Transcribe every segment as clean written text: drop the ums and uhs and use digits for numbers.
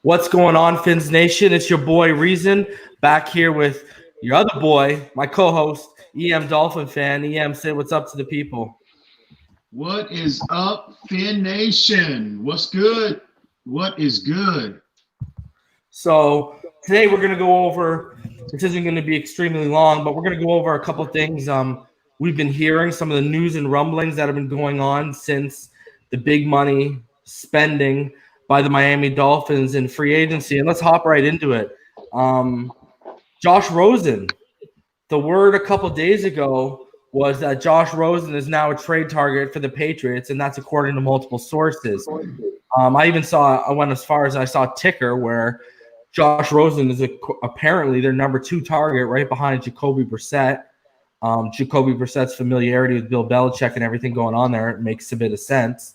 What's going on, Fins Nation? It's your boy Reason back here with your other boy, my co-host, EM Dolphin fan. EM, say what's up to the people. What is up, Fin Nation? What's good? What is good? So today we're going to go over, this isn't going to be extremely long, but we're going to go over a couple things we've been hearing, some of the news and rumblings that have been going on since the big money spending by the Miami Dolphins in free agency. And let's hop right into it. Josh Rosen, the word a couple days ago was that Josh Rosen is now a trade target for the Patriots, and that's according to multiple sources. I went as far as I saw ticker where Josh Rosen is apparently their number 2 target right behind Jacoby Brissett. Jacoby Brissett's familiarity with Bill Belichick and everything going on there, it makes a bit of sense.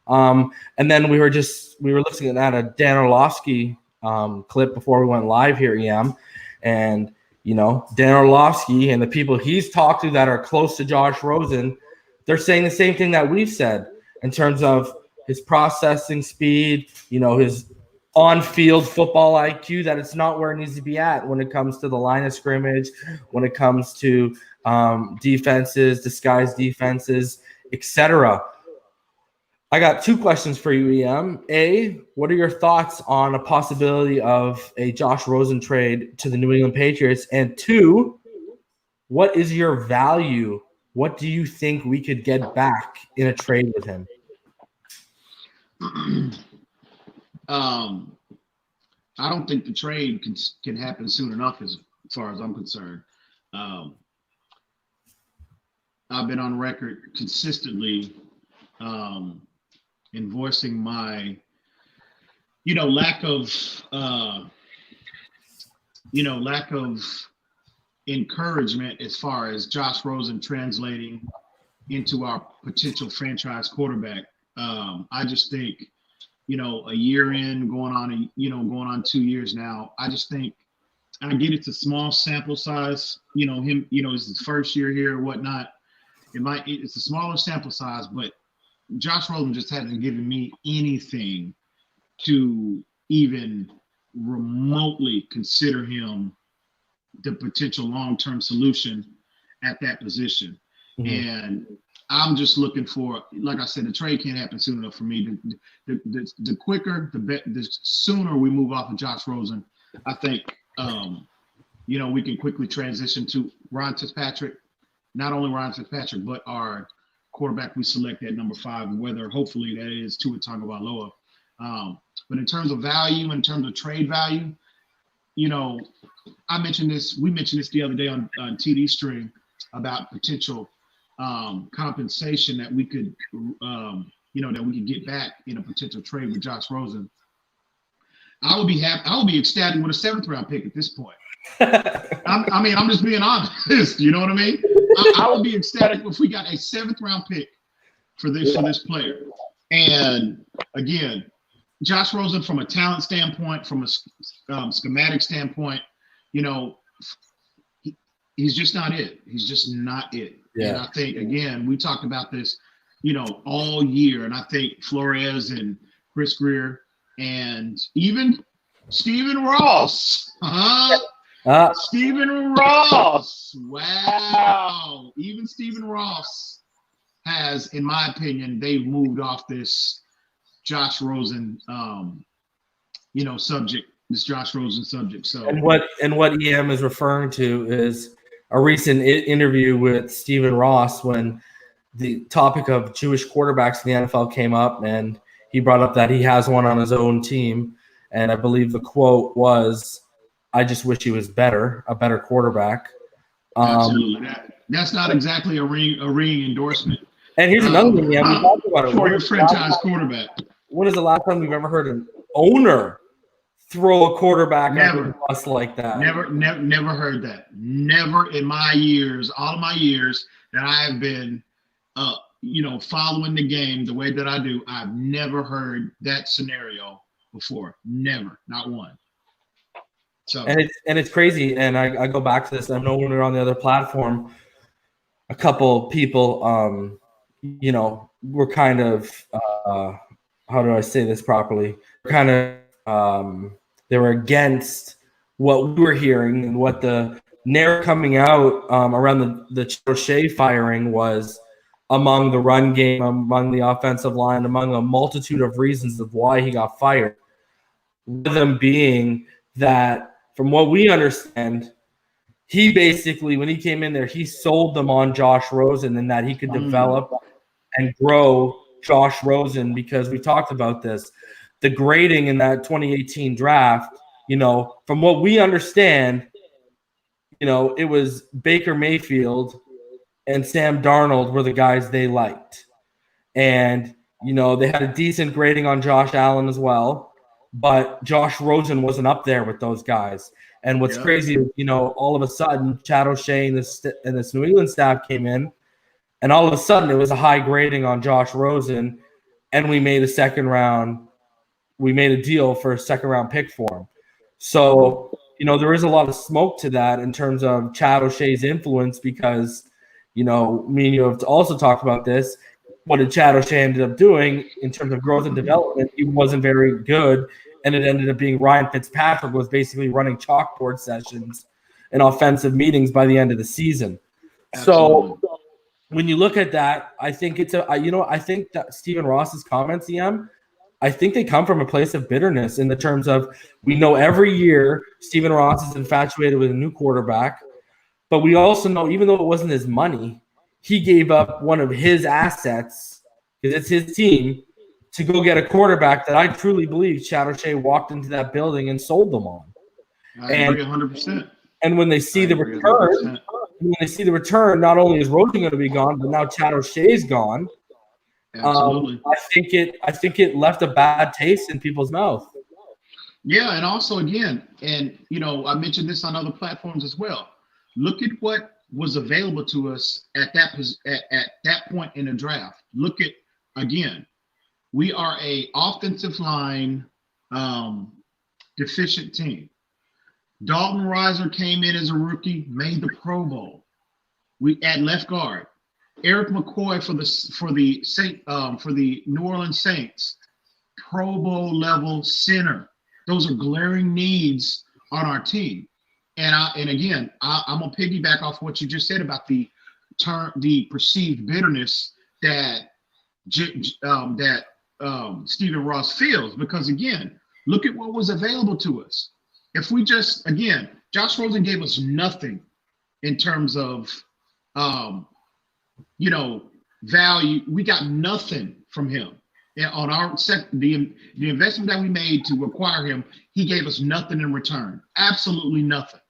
And then we were listening at a Dan Orlovsky clip before we went live here, EM. And, Dan Orlovsky and the people he's talked to that are close to Josh Rosen, they're saying the same thing that we've said in terms of his processing speed, his on-field football IQ, that it's not where it needs to be at when it comes to the line of scrimmage, when it comes to defenses, disguised defenses, etc. I got 2 questions for you, EM. A, what are your thoughts on a possibility of a Josh Rosen trade to the New England Patriots? And 2, what is your value? What do you think we could get back in a trade with him? I don't think the trade can happen soon enough as far as I'm concerned. I've been on record consistently in voicing my, lack of encouragement as far as Josh Rosen translating into our potential franchise quarterback. I just think, a year in, going on 2 years now, I just think, I get it's a small sample size, him, it's his first year here or whatnot. It's a smaller sample size, but Josh Rosen just hasn't given me anything to even remotely consider him the potential long-term solution at that position. Mm-hmm. And I'm just looking for, like I said, the trade can't happen soon enough for me. The quicker, the sooner we move off of Josh Rosen, I think, we can quickly transition to Ryan Fitzpatrick. Not only Ryan Fitzpatrick, but our quarterback we select at number 5, whether hopefully that is Tua Tagovailoa. But in terms of value, in terms of trade value, we mentioned this the other day on TD String about potential compensation that we could, that we could get back in a potential trade with Josh Rosen. I would be happy. I would be ecstatic with a 7th round pick at this point. I'm just being honest. You know what I mean? I would be ecstatic if we got a 7th round pick for this player. And again, Josh Rosen, from a talent standpoint, from a schematic standpoint, he's just not it. He's just not it. Yeah. And I think, again, we talked about this, all year. And I think Flores and Chris Greer and even Stephen Ross. Stephen Ross. Wow. Even Stephen Ross has, in my opinion, they've moved off this Josh Rosen, subject, this Josh Rosen subject. So, and what EM is referring to is a recent interview with Stephen Ross when the topic of Jewish quarterbacks in the NFL came up, and he brought up that he has one on his own team. And I believe the quote was, "I just wish he was a better quarterback." Absolutely. That's not exactly a ring endorsement. And here's another thing. Yeah, we talked about it. For your franchise quarterback. When is the last time we've ever heard an owner throw a quarterback under the bus like that? Never heard that. Never in my years, all of my years that I have been, following the game the way that I do, I've never heard that scenario before. Never, not one. So and it's crazy. And I go back to this. I know when we were on the other platform, a couple people, were kind of, how do I say this properly? Kind of They were against what we were hearing and what the narrative coming out around the Crochet firing was among the run game, among the offensive line, among a multitude of reasons of why he got fired. One of them being that, from what we understand, he basically, when he came in there, he sold them on Josh Rosen and that he could develop and grow Josh Rosen, because we talked about this. The grading in that 2018 draft, from what we understand, it was Baker Mayfield and Sam Darnold were the guys they liked. And, they had a decent grading on Josh Allen as well, but Josh Rosen wasn't up there with those guys. And what's crazy, all of a sudden, Chad O'Shea and this New England staff came in, and all of a sudden it was a high grading on Josh Rosen, and we made a deal for a second-round pick for him. So, there is a lot of smoke to that in terms of Chad O'Shea's influence, because, me and you have also talked about this. What did Chad O'Shea ended up doing in terms of growth and development? He wasn't very good, and it ended up being Ryan Fitzpatrick was basically running chalkboard sessions and offensive meetings by the end of the season. Absolutely. So when you look at that, I think I think that Stephen Ross's comments, I think they come from a place of bitterness in the terms of, we know every year Stephen Ross is infatuated with a new quarterback, but we also know, even though it wasn't his money, he gave up one of his assets, because it's his team, to go get a quarterback that I truly believe Chad O'Shea walked into that building and sold them on. I agree 100%. And when they see the return, not only is Rosen going to be gone, but now Chad O'Shea's gone. Absolutely. I think it left a bad taste in people's mouth. Yeah, and also again, and I mentioned this on other platforms as well. Look at what was available to us at that point in the draft. Look at, again, we are a offensive line deficient team. Dalton Reiser came in as a rookie, made the Pro Bowl. We at left guard. Eric McCoy for the New Orleans Saints, Pro Bowl level center. Those are glaring needs on our team. And again, I'm gonna piggyback off what you just said about the perceived bitterness that Stephen Ross feels, because again, look at what was available to us. If we just, again, Josh Rosen gave us nothing in terms of value. We got nothing from him. And on our the investment that we made to acquire him, he gave us nothing in return. Absolutely nothing.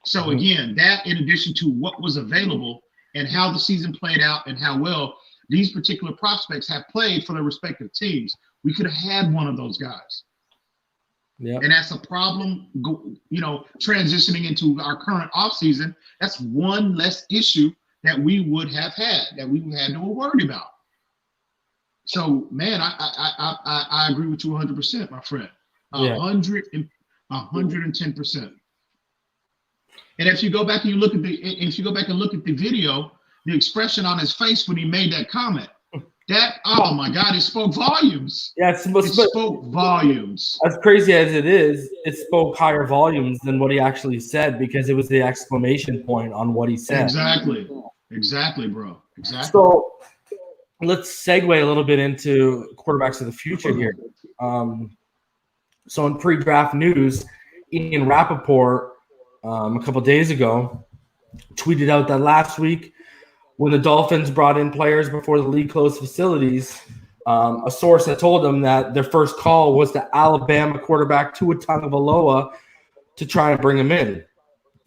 So again, that in addition to what was available and how the season played out and how well these particular prospects have played for their respective teams, we could have had one of those guys. Yeah. And that's a problem, transitioning into our current offseason. That's one less issue that we would have had, that we had to worry about. So, man, I agree with you 100%, my friend. 110%. And if you go back and look at the video, the expression on his face when he made that comment, oh my God, it spoke volumes. Yeah, it spoke volumes. As crazy as it is, it spoke higher volumes than what he actually said, because it was the exclamation point on what he said. Exactly, bro. Exactly. So let's segue a little bit into quarterbacks of the future here. So in pre-draft news, Ian Rappaport a couple days ago tweeted out that last week, when the Dolphins brought in players before the league closed facilities, a source had told them that their first call was to Alabama quarterback Tua Tagovailoa to try and bring him in.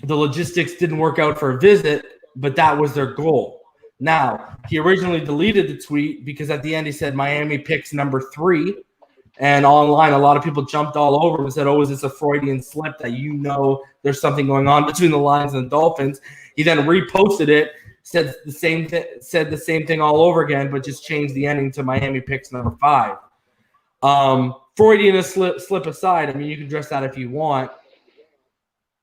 The logistics didn't work out for a visit, but that was their goal. Now, he originally deleted the tweet because at the end he said Miami picks number 3. And online, a lot of people jumped all over him and said, oh, is this a Freudian slip that there's something going on between the Lions and the Dolphins? He then reposted it, said the same thing all over again, but just changed the ending to Miami picks number 5. Freudian slip aside, I mean, you can dress that if you want.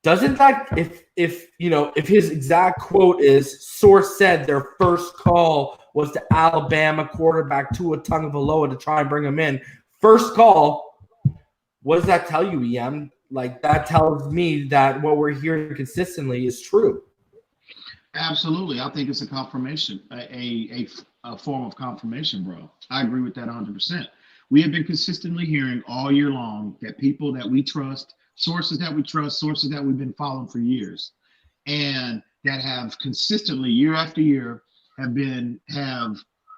Doesn't that, if his exact quote is, source said their first call was to Alabama quarterback Tua Tagovailoa to try and bring him in. First call, What does that tell you, EM? Like, that tells me that what we're hearing consistently is true. Absolutely. I think it's a confirmation, a form of confirmation, bro. I agree with that 100%. We have been consistently hearing all year long that people that we trust, sources that we trust, sources that we've been following for years, and that have consistently year after year have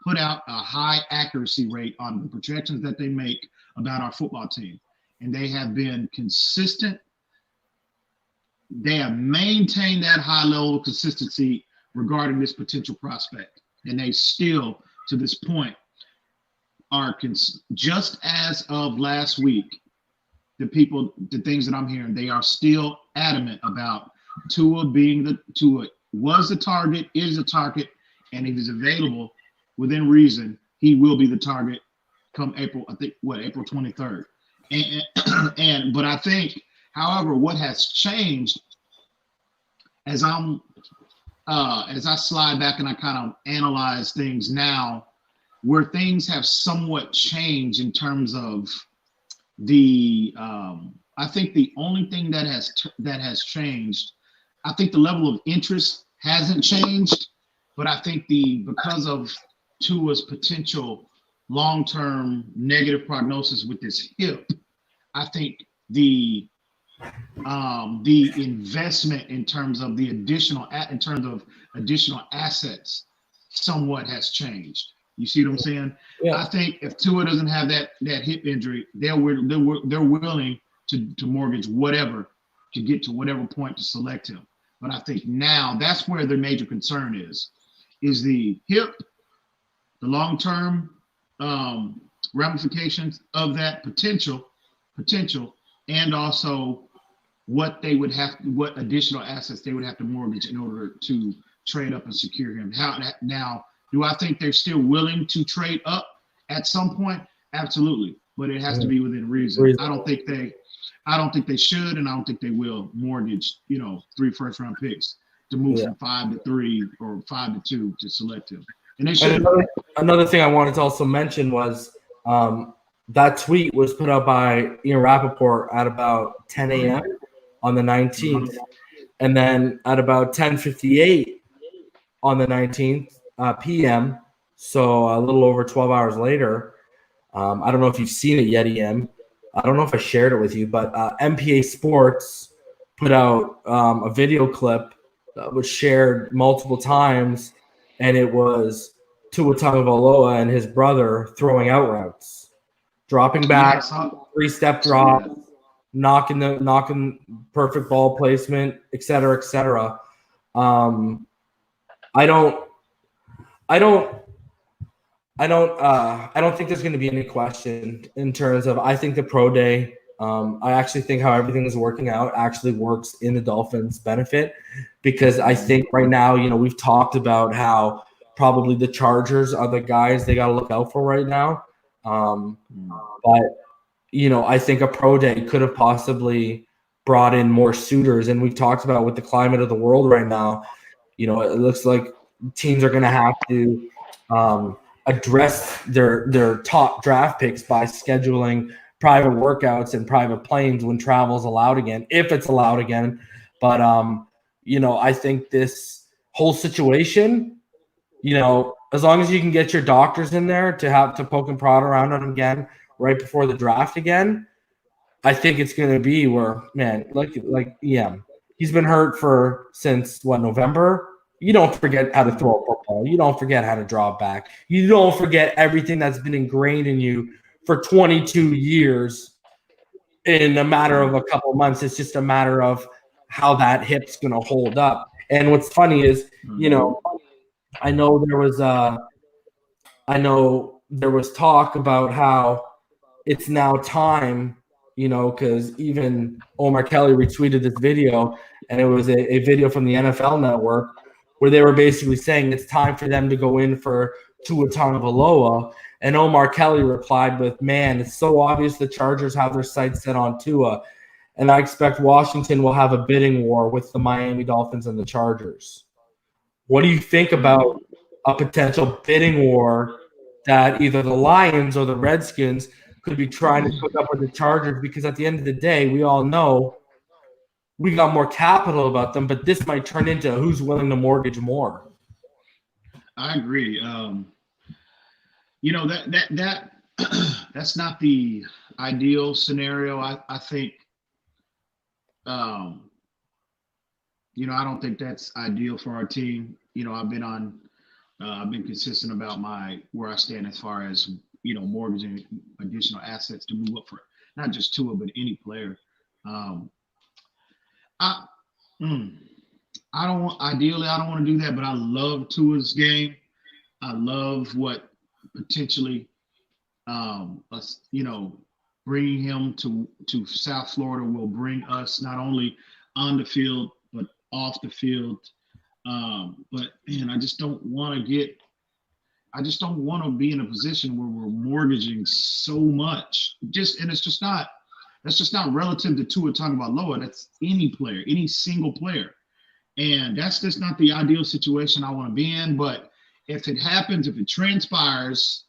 put out a high accuracy rate on the projections that they make about our football team. And they have been consistent. They have maintained that high level of consistency regarding this potential prospect. And they still, to this point, are just as of last week, the things that I'm hearing, they are still adamant about Tua was the target, is the target, and if he's available within reason, he will be the target come April, I think, April 23rd. But I think, however, what has changed as I slide back and I kind of analyze things now, where things have somewhat changed in terms of I think the only thing that has changed, I think the level of interest hasn't changed, but I think because of Tua's potential long-term negative prognosis with this hip, I think the investment in terms of additional assets somewhat has changed. You see what I'm saying? Yeah. I think if Tua doesn't have that hip injury, they're willing to mortgage whatever to get to whatever point to select him. But I think now that's where the major concern is the hip, the long-term ramifications of that potential, and also what additional assets they would have to mortgage in order to trade up and secure him. Now, do I think they're still willing to trade up at some point? Absolutely, but it has to be within reason. I don't think they should, and I don't think they will mortgage 3 first-round picks to move from 5 to 3 or 5 to 2 to select him. And they should. Another thing I wanted to also mention was that tweet was put out by Ian Rappaport at about 10 a.m. on the 19th, and then at about 10:58 on the 19th p.m., so a little over 12 hours later. I don't know if you've seen it yet, EM. I don't know if I shared it with you, but MPA Sports put out a video clip that was shared multiple times, and it was Tua Tagovailoa and his brother throwing out routes, dropping back, 3-step drop, knocking perfect ball placement, et cetera, et cetera. I don't think there's going to be any question in terms of, I think the pro day, I actually think how everything is working out actually works in the Dolphins' benefit, because I think right now, we've talked about how probably the Chargers are the guys they got to look out for right now. But, I think a pro day could have possibly brought in more suitors. And we've talked about with the climate of the world right now, it looks like teams are going to have to address their top draft picks by scheduling private workouts and private planes when travel is allowed again, if it's allowed again. But, I think this whole situation, as long as you can get your doctors in there to have to poke and prod around on them again right before the draft again, I think it's going to be where, man, he's been hurt since November. You don't forget how to throw a football. You don't forget how to draw back. You don't forget everything that's been ingrained in you for 22 years in a matter of a couple of months. It's just a matter of how that hip's going to hold up. And what's funny is, I know there was talk about how it's now time, because even Omar Kelly retweeted this video, and it was a video from the NFL Network where they were basically saying it's time for them to go in for Tua Tagovailoa. And Omar Kelly replied with, "Man, it's so obvious the Chargers have their sights set on Tua, and I expect Washington will have a bidding war with the Miami Dolphins and the Chargers." What do you think about a potential bidding war that either the Lions or the Redskins could be trying to hook up with the Chargers, because at the end of the day, we all know we got more capital about them, but this might turn into who's willing to mortgage more. I agree. That's not the ideal scenario. I think, I don't think that's ideal for our team. I've been consistent about where I stand as far as, mortgaging additional assets to move up for not just Tua, but any player. I don't want to do that, but I love Tua's game. I love what potentially, bringing him to South Florida will bring us, not only on the field but off the field. But man, I just don't want to be in a position where we're mortgaging so much. That's just not relative to Tua Tagovailoa. That's any player, any single player. And that's just not the ideal situation I want to be in. But if it happens, if it transpires,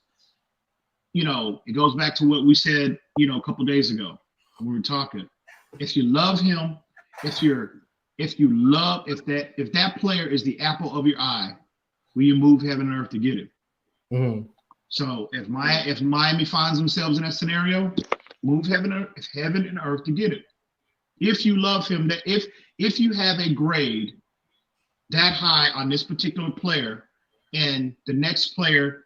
it goes back to what we said, a couple days ago when we were talking. If you love him, if that player is the apple of your eye, will you move heaven and earth to get him? Mm-hmm. So if Miami finds themselves in that scenario, move heaven and earth to get it. If you love him, if you have a grade that high on this particular player, and the next player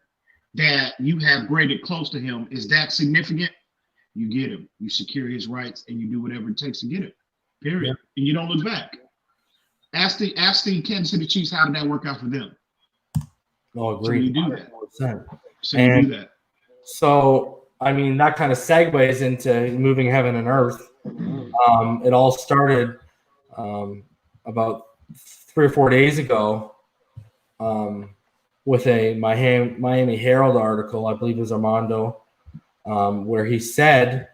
that you have graded close to him is that significant, you get him. You secure his rights, and you do whatever it takes to get him. Period. Yeah. And you don't look back. Ask the Kansas City Chiefs, how did that work out for them? Oh, agree. So you do that. 100%. So you do that. So, I mean, that kind of segues into moving heaven and earth. It all started about 3 or 4 days ago with a Miami Herald article, I believe it was Armando, where he said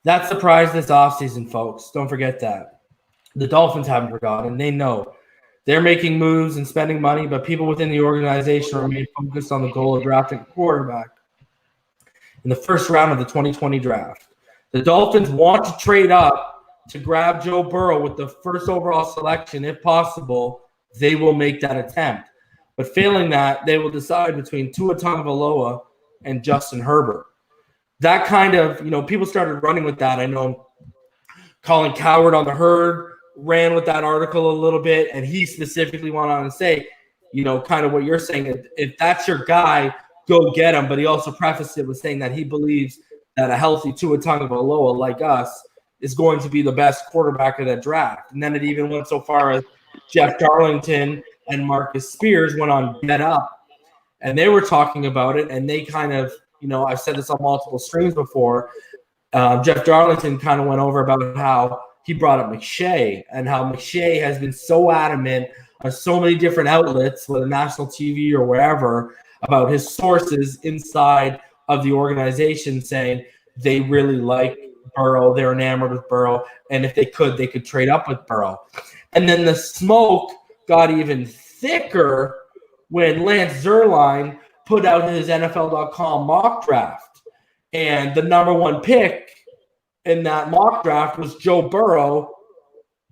that surprised this offseason, folks. Don't forget that. The Dolphins haven't forgotten. They know they're making moves and spending money, but people within the organization remain focused on the goal of drafting a quarterback in the first round of the 2020 draft. The Dolphins want to trade up to grab Joe Burrow with the first overall selection. If possible, they will make that attempt. But failing that, they will decide between Tua Tagovailoa and Justin Herbert. That kind of, people started running with that. I know Colin Cowherd on the Herd ran with that article a little bit, and he specifically went on to say, kind of what you're saying. If that's your guy, go get him. But he also prefaced it with saying that he believes that a healthy Tua Tagovailoa like us is going to be the best quarterback of that draft. And then it even went so far as Jeff Darlington and Marcus Spears went on Get Up, and they were talking about it, and they kind of, I've said this on multiple streams before, Jeff Darlington kind of went over about how he brought up McShay and how McShay has been so adamant on so many different outlets, whether national TV or wherever, about his sources inside of the organization saying they really like Burrow, they're enamored with Burrow, and if they could trade up with Burrow. And then the smoke got even thicker when Lance Zierlein put out his NFL.com mock draft. And the number one pick in that mock draft was Joe Burrow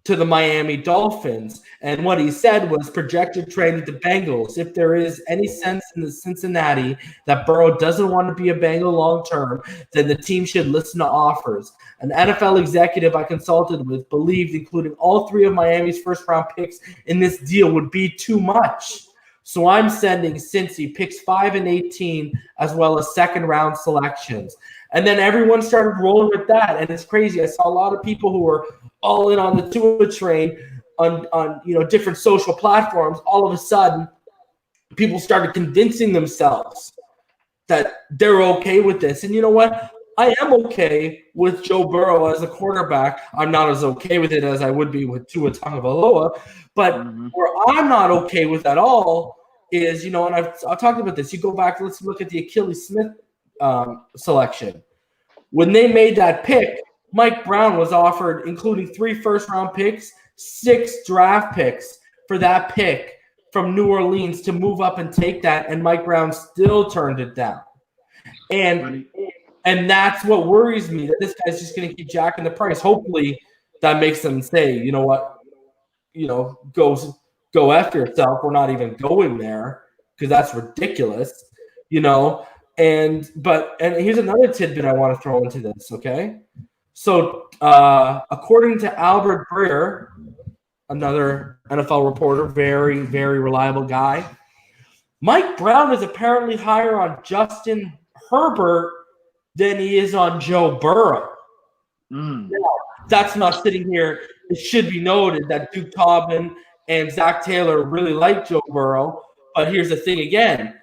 to the Miami Dolphins. And what he said was projected trade with the Bengals. If there is any sense in the Cincinnati that Burrow doesn't want to be a Bengal long-term, then the team should listen to offers. An NFL executive I consulted with believed including all 3 of Miami's first-round picks in this deal would be too much. So I'm sending Cincy picks 5 and 18 as well as second-round selections. And then everyone started rolling with that, and it's crazy. I saw a lot of people who were all in on the Tua train on different social platforms. All of a sudden, people started convincing themselves that they're okay with this. And you know what? I am okay with Joe Burrow as a quarterback. I'm not as okay with it as I would be with Tua Tagovailoa. But where I'm not okay with at all is, and I've talked about this. You go back, let's look at the Achilles Smith selection. When they made that pick, Mike Brown was offered, including 3 first-round picks, 6 draft picks for that pick from New Orleans to move up and take that, and Mike Brown still turned it down. And that's what worries me, that this guy's just going to keep jacking the price. Hopefully that makes them say, you know what, go after yourself. We're not even going there because that's ridiculous, And here's another tidbit I want to throw into this, okay? So according to Albert Breer, another NFL reporter, very, very reliable guy, Mike Brown is apparently higher on Justin Herbert than he is on Joe Burrow. Now, that's not sitting here. It should be noted that Duke Tobin and Zach Taylor really like Joe Burrow. But here's the thing again.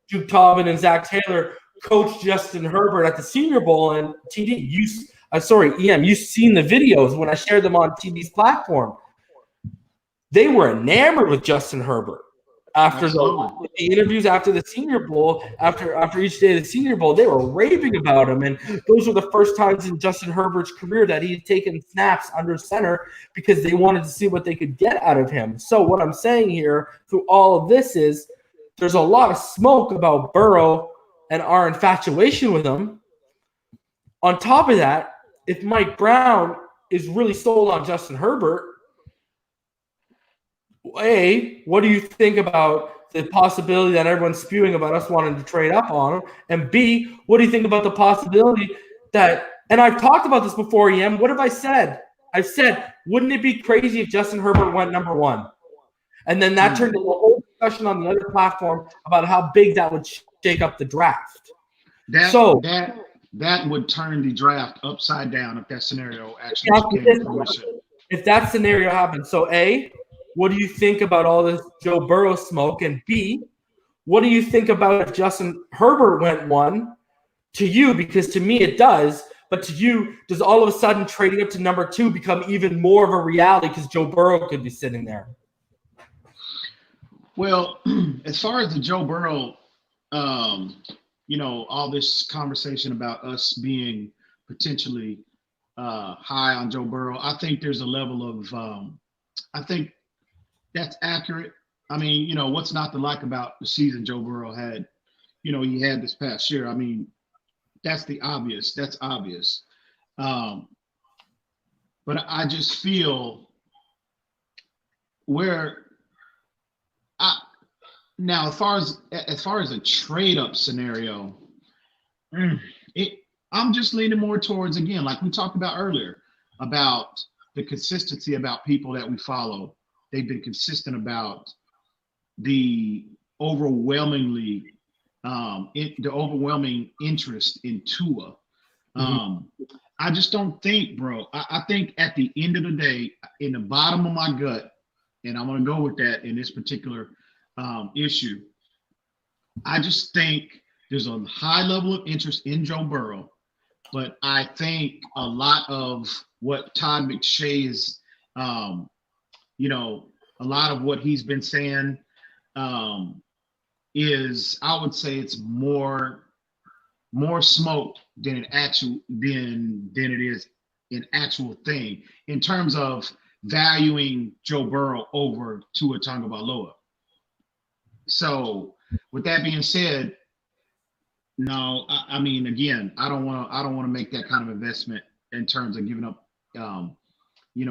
Duke Tobin and Zach Taylor coached Justin Herbert at the Senior Bowl, and EM, you've seen the videos when I shared them on TD's platform. They were enamored with Justin Herbert. After the interviews after the Senior Bowl, after each day of the Senior Bowl, they were raving about him. And those were the first times in Justin Herbert's career that he had taken snaps under center because they wanted to see what they could get out of him. So what I'm saying here through all of this is there's a lot of smoke about Burrow and our infatuation with him. On top of that, if Mike Brown is really sold on Justin Herbert, A, what do you think about the possibility that everyone's spewing about us wanting to trade up on him? And B, what do you think about the possibility that, and I've talked about this before, EM, what have I said? I've said, wouldn't it be crazy if Justin Herbert went number one? And then that turned into a whole discussion on the other platform about how big that would shake up the draft. That would turn the draft upside down if that scenario actually came to fruition. If that scenario happens. So A, what do you think about all this Joe Burrow smoke? And B, what do you think about if Justin Herbert went one to you? Because to me it does, but to you, does all of a sudden trading up to number two become even more of a reality because Joe Burrow could be sitting there? Well, as far as the Joe Burrow, all this conversation about us being potentially high on Joe Burrow, I think there's a level of, I think that's accurate. I mean, what's not to like about the season Joe Burrow had, he had this past year. I mean, that's obvious. But I just feel now, as far as a trade up scenario, I'm just leaning more towards, again, like we talked about earlier, about the consistency about people that we follow. They've been consistent about the overwhelming interest in Tua. I just don't think, bro. I think at the end of the day, in the bottom of my gut, and I'm going to go with that in this particular issue, I just think there's a high level of interest in Joe Burrow, but I think a lot of what Todd McShay is, a lot of what he's been saying is, I would say, it's more smoke than it is an actual thing in terms of valuing Joe Burrow over Tua Tagovailoa. So with that being said, no, I mean, again, I don't want to make that kind of investment in terms of giving up,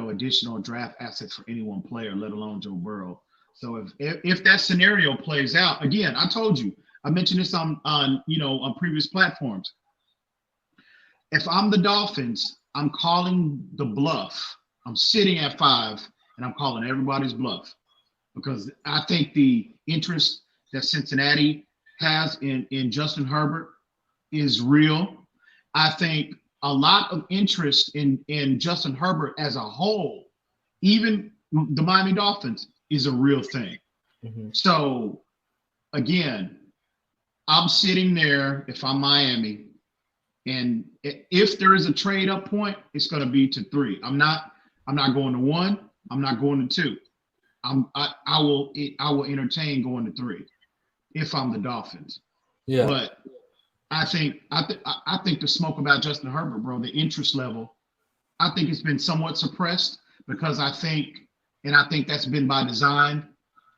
additional draft assets for any one player, let alone Joe Burrow. So if that scenario plays out, again, I told you, I mentioned this on previous platforms. If I'm the Dolphins, I'm calling the bluff. I'm sitting at 5 and I'm calling everybody's bluff because I think the interest that Cincinnati has in Justin Herbert is real. I think a lot of interest in Justin Herbert as a whole, even the Miami Dolphins, is a real thing. So again, I'm sitting there if I'm Miami, and if there is a trade up point, it's going to be to 3. I'm not going to 1. I'm not going to 2. I will entertain going to 3 if I'm the Dolphins. Yeah. But I think the smoke about Justin Herbert, bro, the interest level, I think it's been somewhat suppressed because I think that's been by design.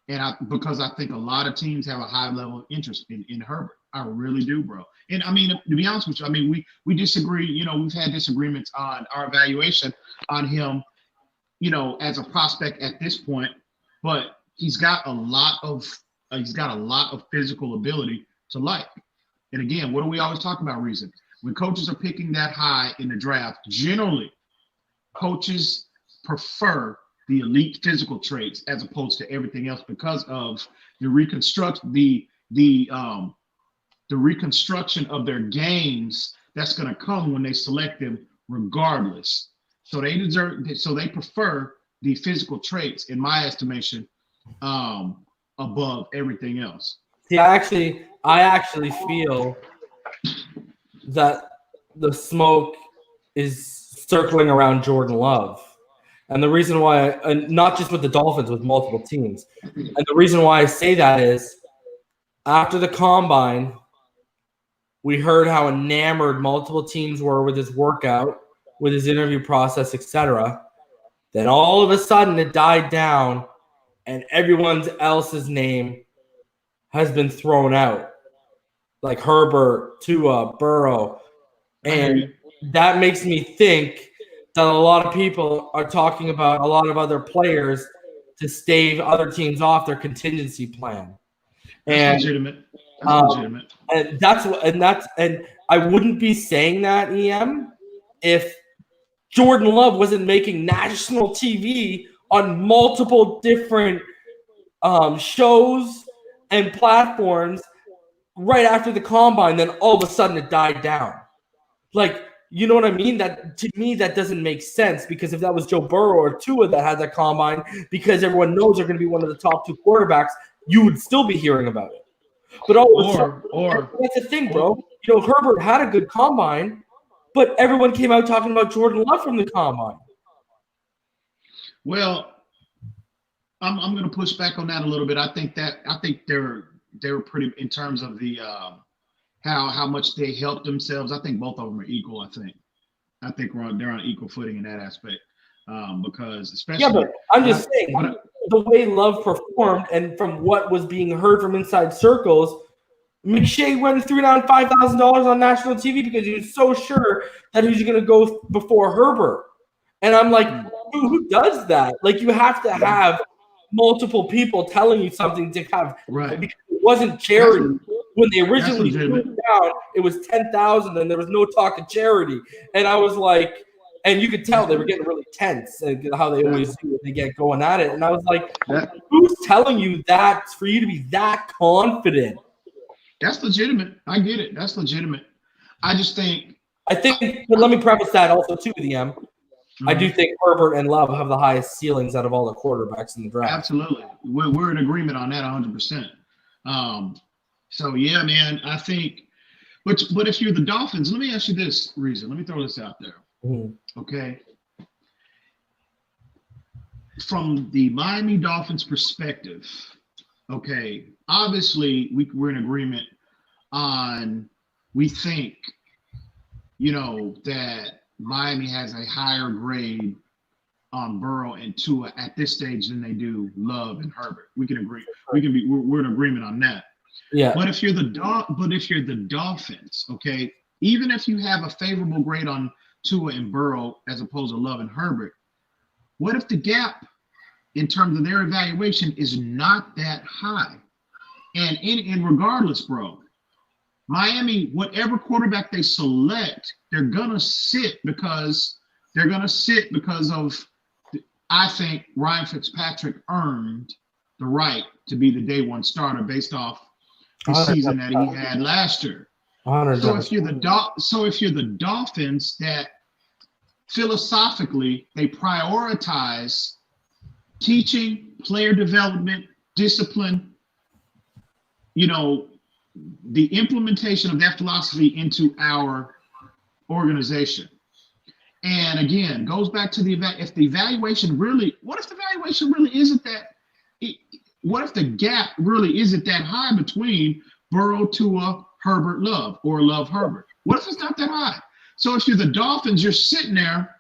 Because I think a lot of teams have a high level of interest in Herbert. I really do, bro. And I mean, to be honest with you, I mean, we disagree. You know, we've had disagreements on our evaluation on him, you know, as a prospect at this point, but he's got a lot of physical ability to like. And again, what do we always talk about? Reason when coaches are picking that high in the draft, generally coaches prefer the elite physical traits as opposed to everything else because of the reconstruction of their games that's going to come when they select them regardless. So they prefer the physical traits, in my estimation, above everything else. See, I actually feel that the smoke is circling around Jordan Love. And the reason why, and not just with the Dolphins, with multiple teams. And the reason why I say that is after the combine, we heard how enamored multiple teams were with his workout, with his interview process, etc. Then all of a sudden it died down and everyone else's name has been thrown out. Like Herbert, Tua, Burrow. And that makes me think that a lot of people are talking about a lot of other players to stave other teams off their contingency plan. That's legitimate. That's legitimate. And I wouldn't be saying that, EM, if Jordan Love wasn't making national TV on multiple different shows and platforms right after the combine, then all of a sudden it died down. Like, you know what I mean? That to me, that doesn't make sense, because if that was Joe Burrow or Tua that had that combine, because everyone knows they're going to be one of the top two quarterbacks, you would still be hearing about it. But that's the thing, bro. You know, Herbert had a good combine, but everyone came out talking about Jordan Love from the combine. Well, I'm going to push back on that a little bit. I think they're pretty in terms of the how much they helped themselves. I think both of them are equal. I think they're on equal footing in that aspect, because especially but I'm just saying the way Love performed and from what was being heard from inside circles, McShay went and threw down $5,000 on national TV because he was so sure that he was going to go before Herbert. And I'm like, who does that? Like, you have to have multiple people telling you something to have. Right. Because it wasn't charity. When they originally threw it down, it was 10,000, and there was no talk of charity. And I was like, and you could tell they were getting really tense, how they always do when they get going at it. And I was like, who's telling you that for you to be that confident? That's legitimate. I get it. That's legitimate. I think, but let me preface that also too, EM. I do think Herbert and Love have the highest ceilings out of all the quarterbacks in the draft. Absolutely. We're in agreement on that 100%. So, yeah, man, I think – but if you're the Dolphins, let me ask you this, Reason. Let me throw this out there, okay? From the Miami Dolphins perspective, okay, obviously we're in agreement on we think, you know, that Miami has a higher grade on Burrow and Tua at this stage than they do Love and Herbert. We can agree. We're in agreement on that. Yeah. But if you're the Dolphins, okay, even if you have a favorable grade on Tua and Burrow as opposed to Love and Herbert, what if the gap in terms of their evaluation is not that high? And regardless, bro, Miami, whatever quarterback they select, they're gonna sit because of, I think Ryan Fitzpatrick earned the right to be the day one starter based off the season that he had last year. So if you're the Dolphins, that philosophically they prioritize teaching, player development, discipline, you know, the implementation of that philosophy into our organization. And again, goes back to if the evaluation really isn't that, what if the gap really isn't that high between Burrow, Tua, Herbert, Love, or Love, Herbert? What if it's not that high? So if you're the Dolphins, you're sitting there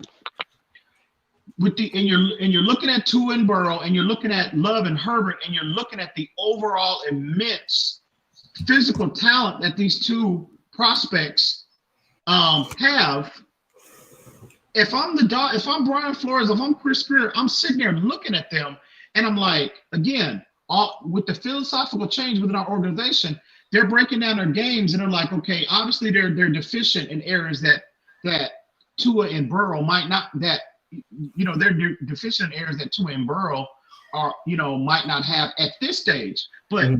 you're looking at Tua and Burrow, and you're looking at Love and Herbert, and you're looking at the overall immense physical talent that these two prospects have. If I'm Brian Flores, if I'm Chris Greer, I'm sitting there looking at them, and I'm like, again, with the philosophical change within our organization, they're breaking down their games, and they're like, okay, obviously they're deficient in areas that Tua and Burrow might not. That they're deficient in areas that Tua and Burrow are might not have at this stage. But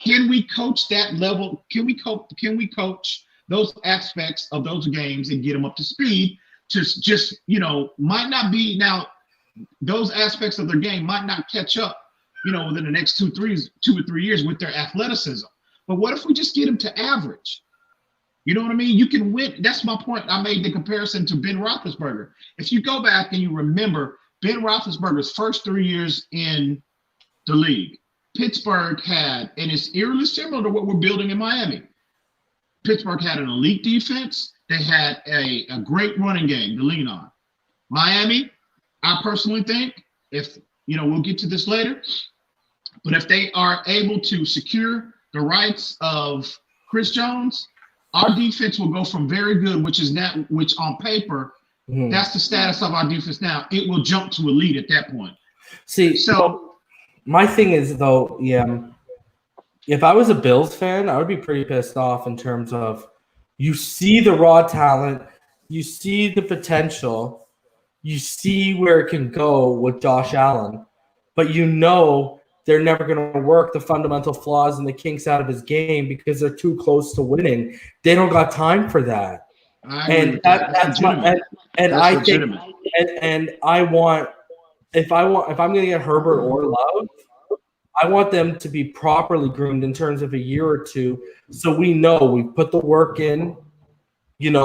can we coach that level? Can we coach those aspects of those games and get them up to speed? Just might not be now. Those aspects of their game might not catch up, within the next 2 or 3 years with their athleticism. But what if we just get them to average? You know what I mean? You can win. That's my point. I made the comparison to Ben Roethlisberger. If you go back and you remember Ben Roethlisberger's first 3 years in the league, Pittsburgh had, and it's eerily similar to what we're building in Miami. Pittsburgh had an elite defense. They had a great running game to lean on. Miami, I personally think, if we'll get to this later, but if they are able to secure the rights of Chris Jones, our defense will go from very good, which on paper, that's the status of our defense now. It will jump to elite at that point. See, so my thing is though, if I was a Bills fan, I would be pretty pissed off in terms of you see the raw talent, you see the potential, you see where it can go with Josh Allen, but they're never going to work the fundamental flaws and the kinks out of his game because they're too close to winning. They don't got time for that. That's my and I think and I want if I'm going to get Herbert or Love, I want them to be properly groomed in terms of a year or two, so we know we've put the work in. This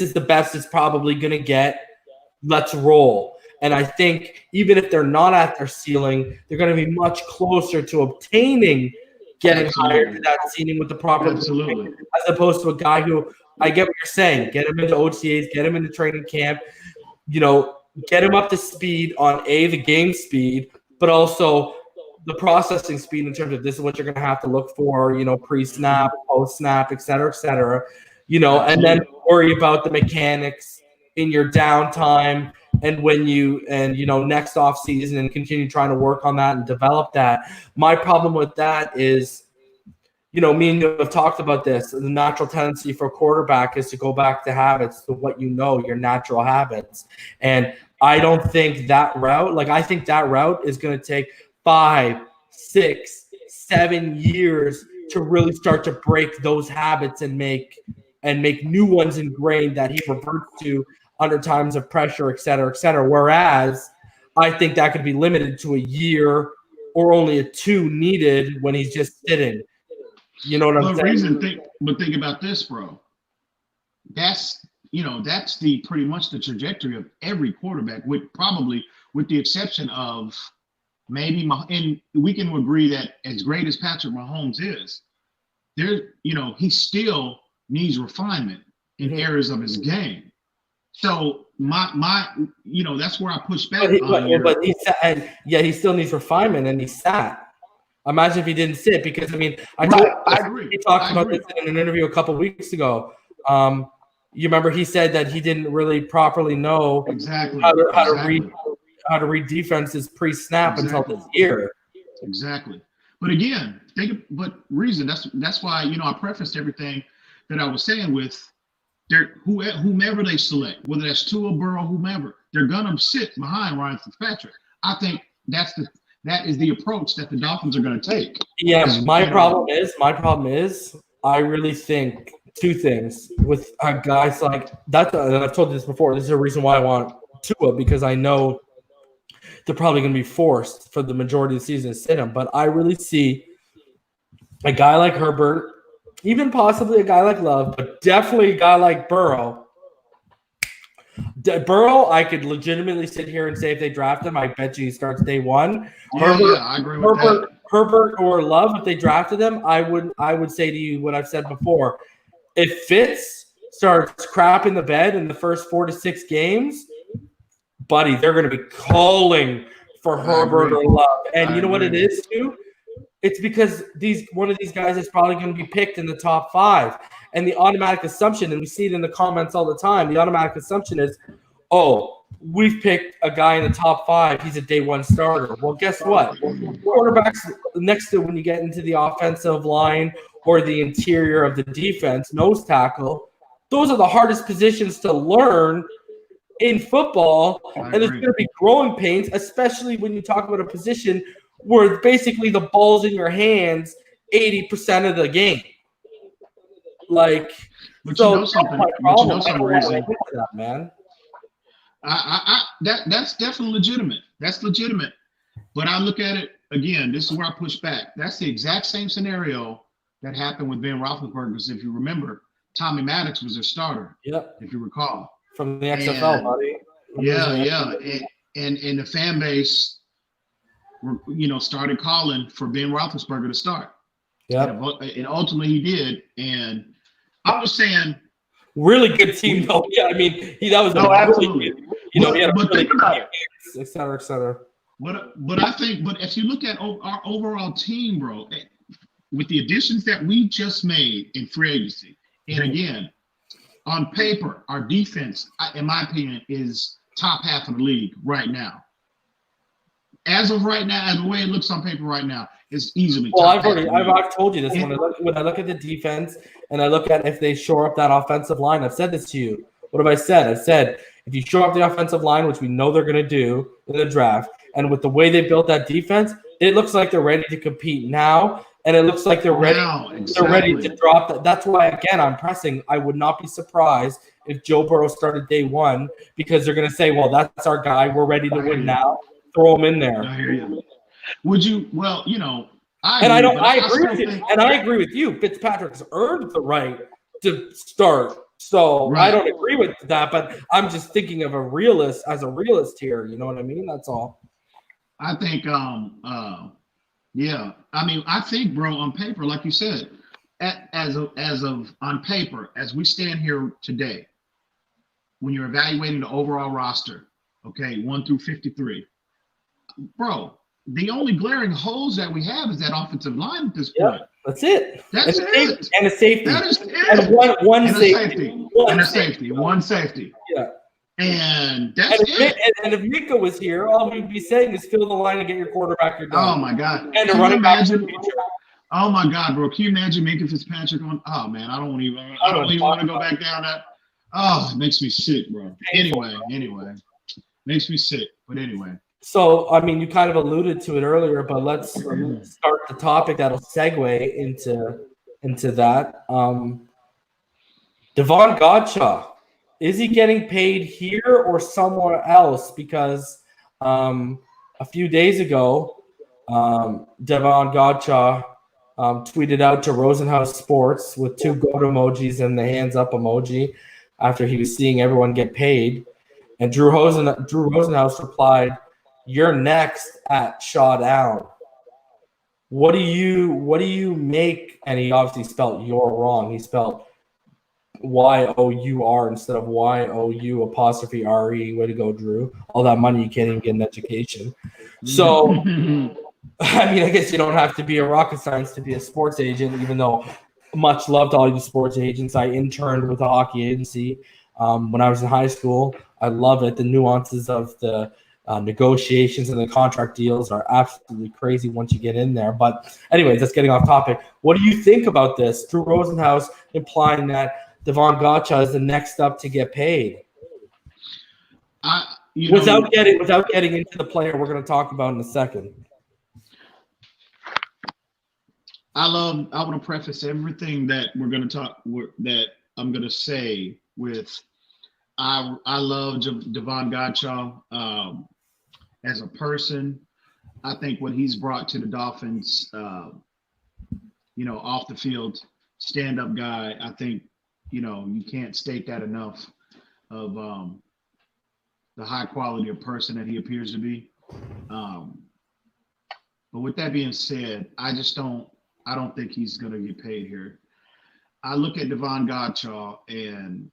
is the best it's probably going to get. Let's roll. And I think even if they're not at their ceiling, they're going to be much closer to obtaining getting hired to that ceiling with the proper as opposed to a guy who, I get what you're saying, get him into OTAs, get him into training camp, get him up to speed on the game speed, but also the processing speed in terms of this is what you're going to have to look for, pre-snap, post-snap, et cetera, and then worry about the mechanics in your downtime and next off season and continue trying to work on that and develop that. My problem with that is, me and you have talked about this. The natural tendency for a quarterback is to go back to habits, to what your natural habits. And I don't think that route, I think that route is going to take 5, 6, 7 years to really start to break those habits and make new ones ingrained that he reverts to under times of pressure, et cetera, et cetera. Whereas I think that could be limited to a year or only a 2 needed when he's just sitting. You know what I'm saying? Think about this, bro. That's the pretty much the trajectory of every quarterback, with the exception of maybe and we can agree that as great as Patrick Mahomes is, he still needs refinement in areas of his game. So that's where I push back. He still needs refinement, and he sat. Imagine if he didn't sit, because I agree. He talked about this in an interview a couple of weeks ago. You remember he said that he didn't really properly know how to read defenses pre-snap until this year. Exactly. But again, that's why I prefaced everything that I was saying with whomever they select, whether that's Tua, Burrow, whomever, they're gonna sit behind Ryan Fitzpatrick. I think that is the approach that the Dolphins are gonna take. Yeah, my problem is I really think 2 things with guys like that. And I've told you this before. This is a reason why I want Tua, because I know they're probably going to be forced for the majority of the season to sit him. But I really see a guy like Herbert, even possibly a guy like Love, but definitely a guy like Burrow. I could legitimately sit here and say if they draft him, I bet you he starts day 1. I agree with that. Herbert or Love, if they drafted them, I would say to you what I've said before. If Fitz starts crapping the bed in the first 4 to 6 games, buddy, they're going to be calling for Herbert or Love. And you know what it is, too? It's because one of these guys is probably going to be picked in the top 5. And the automatic assumption, and we see it in the comments all the time, the automatic assumption is, oh, we've picked a guy in the top 5. He's a day 1 starter. Well, guess what? Quarterbacks next to when you get into the offensive line or the interior of the defense, nose tackle, those are the hardest positions to learn in football. And there's going to be growing pains, especially when you talk about a position where basically the ball's in your hands 80% of the game. Like, but so you know something. But you know something, Razor. That, man. That's definitely legitimate. That's legitimate. But I look at it again. This is where I push back. That's the exact same scenario that happened with Ben Roethlisberger. Because if you remember, Tommy Maddox was their starter. Yep. If you recall, from the XFL, buddy. Yeah. And the fan base, started calling for Ben Roethlisberger to start. Yeah. And ultimately he did. And I'm just saying. Really good team, though. Yeah, I mean, that was absolutely. He had a really good team, et cetera, et cetera. But I think, if you look at our overall team, bro, with the additions that we just made in free agency, and again, on paper, our defense, in my opinion, is top half of the league right now. As of right now, as the way it looks on paper right now, it's easily. Well, I've told you this when I look at the defense and I look at if they shore up that offensive line. I've said this to you. What have I said? I've said if you shore up the offensive line, which we know they're going to do in the draft, and with the way they built that defense, it looks like they're ready to compete now, and it looks like they're ready. They're ready to drop that. That's why, again, I'm pressing. I would not be surprised if Joe Burrow started day 1 because they're going to say, "Well, that's our guy. We're ready to win now. Throw him in there." I hear you. Would you? Well, I agree with you. Fitzpatrick's earned the right to start. So I don't agree with that, but I'm just thinking of a realist here. You know what I mean? That's all. I think, yeah. I mean, I think, bro, on paper, like you said, as of on paper, as we stand here today, when you're evaluating the overall roster, okay, 1 through 53, bro, the only glaring holes that we have is that offensive line at this point. That's it. That's it. And a safety. That is it. And one safety. One safety. Yeah. And that's it. And if Mika was here, all we'd be saying is fill the line and get your quarterback your done. Oh my God. And to run it back in the future. Oh my God, bro. Can you imagine Minka Fitzpatrick on? Oh man, I don't even want to go back down that. Oh, it makes me sick, bro. Anyway. Makes me sick. But anyway. So, I mean, you kind of alluded to it earlier, but let's start the topic that'll segue into that. Devon Godchaux, is he getting paid here or somewhere else? Because a few days ago, Devon Godchaux tweeted out to Rosenhaus Sports with 2 goat emojis and the hands up emoji after he was seeing everyone get paid. And Drew Rosenhaus replied, "You're next at Shawdown." What do you make? And he obviously spelled "you're" wrong. He spelled Y-O-U-R instead of Y-O-U''RE. Way to go, Drew. All that money you can't even get an education. So, I mean, I guess you don't have to be a rocket science to be a sports agent, even though much love to all you sports agents. I interned with a hockey agency when I was in high school. I love it. The nuances of the negotiations and the contract deals are absolutely crazy once you get in there. But anyways, that's getting off topic. What do you think about this? Drew Rosenhaus implying that Devon Godchaux is the next up to get paid. Without getting into the player we're going to talk about in a second. I want to preface everything that we're going to that I'm going to say with I love Devon Godchaux as a person. I think what he's brought to the Dolphins, off the field, stand-up guy. I think, you can't state that enough of the high quality of person that he appears to be. But with that being said, I don't think he's going to get paid here. I look at Devon Godchaux and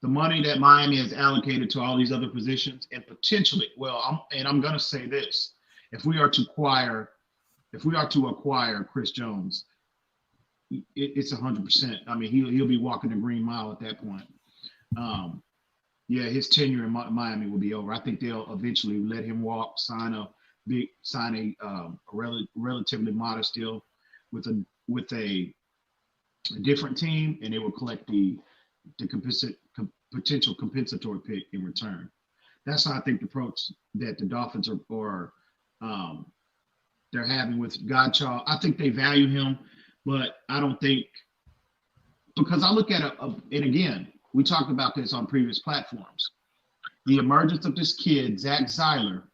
the money that Miami has allocated to all these other positions, and potentially, I'm going to say this: if we are to acquire Chris Jones, it's 100%. I mean, he'll be walking the green mile at that point. Yeah, his tenure in Miami will be over. I think they'll eventually let him walk, sign a relatively modest deal with a different team, and they will collect the potential compensatory pick in return. That's how I think the approach that the Dolphins are they're having with Godchild. I think they value him, but I don't think, because I look at and again, we talked about this on previous platforms. The emergence of this kid, Zach Zeiler,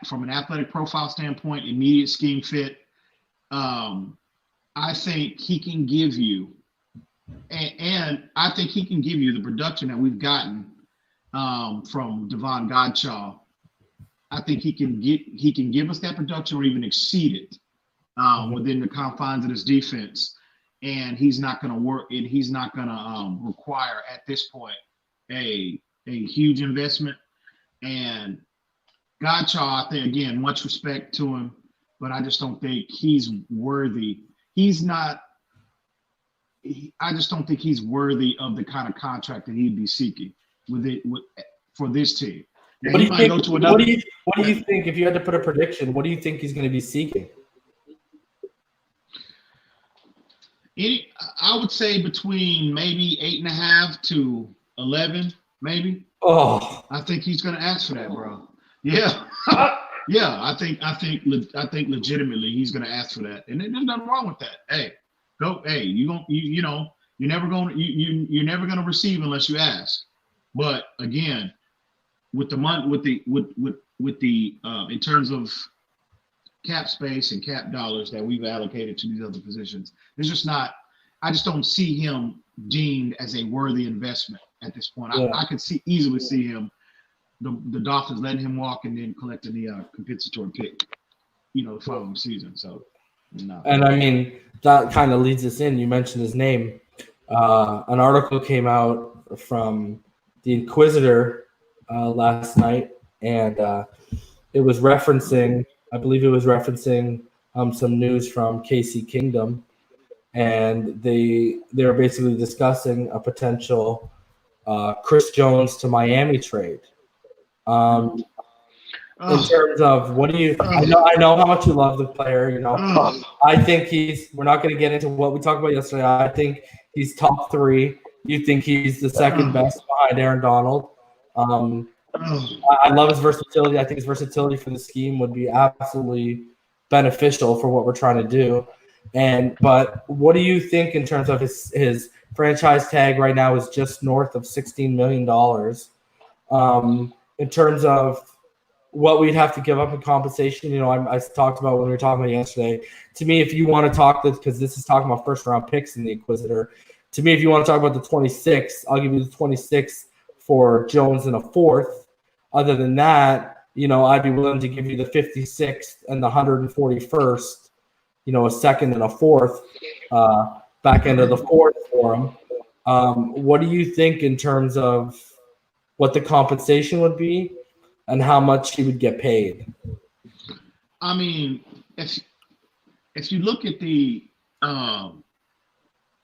from an athletic profile standpoint, immediate scheme fit, I think he can give you, and I think he can give you the production that we've gotten from Devon Godchild. I think he can give us that production or even exceed it within the confines of this defense. And he's not going to work, and he's not going to require at this point a huge investment. And Godchild, I think, again, much respect to him, but I just don't think he's worthy. I just don't think he's worthy of the kind of contract that he'd be seeking for this team. Now, what do you think, if you had to put a prediction, what do you think he's going to be seeking? I would say between maybe 8.5 to 11, maybe. Oh, I think he's going to ask for that, bro. Yeah, yeah. I think legitimately he's going to ask for that, and there's nothing wrong with that. Hey, go. Hey, you're never going to receive unless you ask. But again, with the money, with the in terms of cap space and cap dollars that we've allocated to these other positions, there's just not. I just don't see him deemed as a worthy investment at this point. Yeah. I could easily see him, the Dolphins letting him walk and then collecting the compensatory pick, the following season. So, no. And I mean, that kind of leads us in. You mentioned his name. An article came out from the Inquisitor last night, and it was referencing, I believe it was referencing some news from KC Kingdom, and they were basically discussing a potential Chris Jones to Miami trade. In terms of what do you? I know how much you love the player. I think we're not going to get into what we talked about yesterday. I think he's top 3. You think he's the second best behind Aaron Donald. I love his versatility. I think his versatility for the scheme would be absolutely beneficial for what we're trying to do. But what do you think in terms of his franchise tag right now is just north of $16 million. In terms of what we'd have to give up in compensation, I talked about when we were talking about yesterday. To me, if you want to talk this, because this is talking about first round picks in the Inquisitor, to me, if you want to talk about the 26, I'll give you the 26 for Jones and a 4th. Other than that, I'd be willing to give you the 56th and the 141st, a 2nd and a 4th, back end of the 4th for him. What do you think in terms of what the compensation would be and how much he would get paid? I mean, if you look at the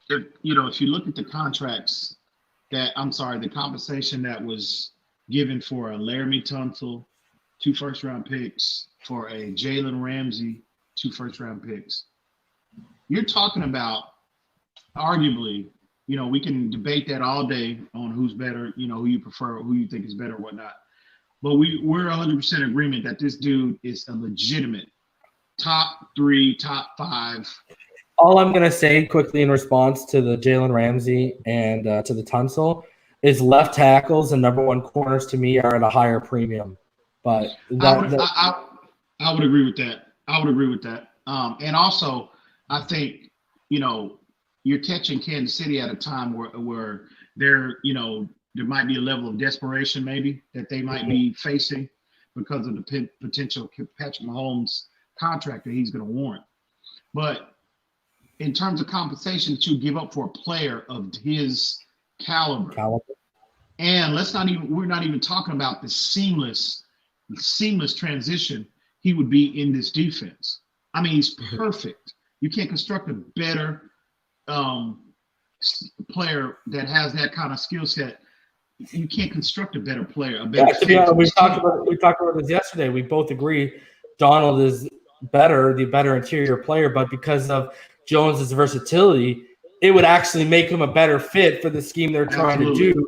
if you look at the contracts the compensation that was given for a Laramie Tunsil, 2 first-round picks, for a Jalen Ramsey, 2 first-round picks, you're talking about arguably, we can debate that all day on who's better, who you prefer, who you think is better, whatnot. But we're 100% agreement that this dude is a legitimate top 3, top 5. All I'm going to say quickly in response to the Jalen Ramsey and to the Tunsil is left tackles and number 1 corners to me are at a higher premium. But I would agree with that. And also, I think, you're catching Kansas City at a time where they're, there might be a level of desperation maybe that they might be facing because of the potential Patrick Mahomes contract that he's going to warrant. But in terms of compensation that you give up for a player of his caliber. And we're not even talking about the seamless transition he would be in this defense. I mean, he's perfect. You can't construct a better player that has that kind of skill set. You can't construct a better player. To be honest, we talked about this yesterday. We both agree Donald is the better interior player, but because of Jones's versatility, it would actually make him a better fit for the scheme they're trying to do than